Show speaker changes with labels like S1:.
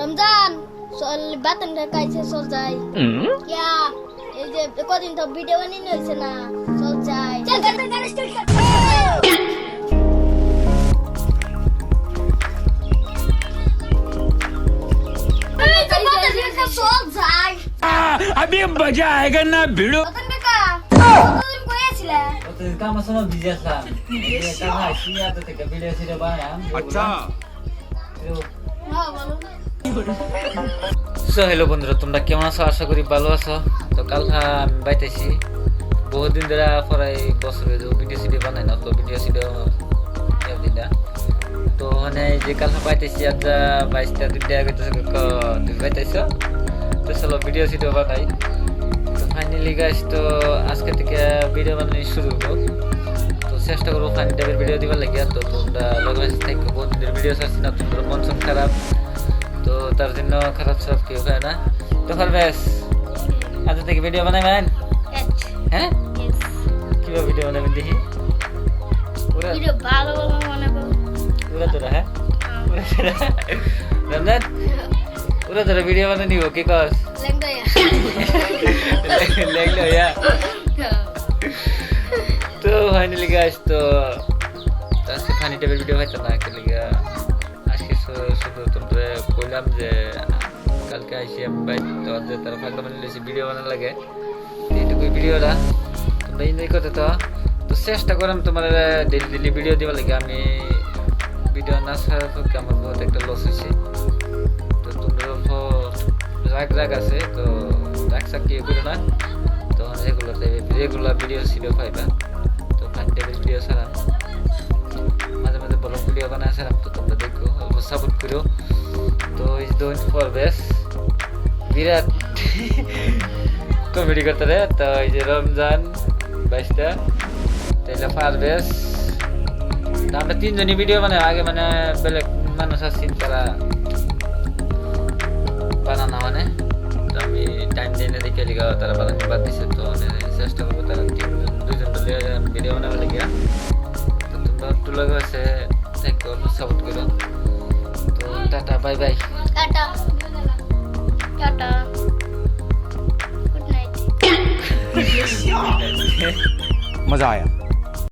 S1: রমজান বাতন কাইছে চল যাই কিয়া এই যে কদিন তো ভিডিও বানিয়ে হইছে না চল যাই চল গাড়ি স্টার্ট কর চল যাই
S2: अभी मजा आएगा ना भिड़ो
S1: বাতন কাকা কতদিন কই আছিলা
S3: তো কাম সময় বিজি আসলাম এই কাম আসিয়া তো থেকে ভিডিও সিডিও বানাম
S2: अच्छा
S1: হ্যাঁ বলো
S3: সো হ্যালো বন্ধুরা, তোমরা কেমন আছো? আশা করি ভালো আছো। তো কাল আমি বাইতেছি বহুদিন ধরে প্রায় বছরে ভিডিও সিডিও বানাই না, তো ভিডিও সিডিও দিন না। তো মানে যে কাল বাইতেছি আজ 22টা 2টা গেছে তুমি বাইতেছ, তো চলো ভিডিও সিডিও বানাই। তো ফাইনালি গাইস, তো আজকে থেকে ভিডিও বানানো শুরু করবো। তো চেষ্টা করবো ফানি টাইপের ভিডিও দিবার লাগিয়া। তো তোমরা লগে থাকো, বহুত দিনের ভিডিও ছাড়ছি না, তোমরা মন সব খারাপ, তো তার জন্য খারাপ সব কেউ হয় না। তো বেশ আজ থেকে ভিডিও বানাবেন? হ্যাঁ, কিভাবে ভিডিও বানাবেন দেখি?
S1: ভিডিও ভালো ভালো মনে করো
S3: পুরো তোরা, হ্যাঁ রমজান পুরো তোরা ভিডিও বানিয়ে নিব, কি কস? লাগলো ইয়া। তো ফাইনালি গাইস, তো আজকে ফানি টাইপের ভিডিও হয়তো না, আজকে শুধু তোমরা বললাম যে কালকে আইসি আমি বাইক, তো তারা ফাঁকা বানিয়ে ভিডিও বানানো লাগে, এইটুকুই ভিডিওটা তোমরা এনজয় করতে। তো চেষ্টা করলাম তোমার ডেলি ভিডিও দেওয়ার লাগে। আমি ভিডিও না ছাড়ার পক্ষে আমার বহুত একটা লস হয়েছে। তো তোমরা অল্প রাগ আছে, তো রাগ সাক কেউ করো না, তো রেগুলার ভিডিও সিডিও পাইবা। তো ফাইন টাইপের ভিডিও ছাড়াম, মাঝে মাঝে বড় ভিডিও বানায় ছাড়াম, তো তোমরা দেখো, অল্প সাপোর্ট করো। তো is doing for base Virat comedy করতে রে। তো এই যে রমজান 22টা, তাইলে পারবেশ। আমরা তিনজনই ভিডিও মানে আগে মানে বেলেগ মানুষ আসছেন, তারা বানানো মানে আমি টাইম দিয়ে দেখে লিখা তারা বানানো বাদ দিছে। তো চেষ্টা করবো তারা দুজন ভিডিও বানাবে লাগিয়া। তো তোমরা একটু লগে আছে থাকো, সাপোর্ট করো। তো tata, bye bye,
S1: tata tata good night
S2: मजा आया।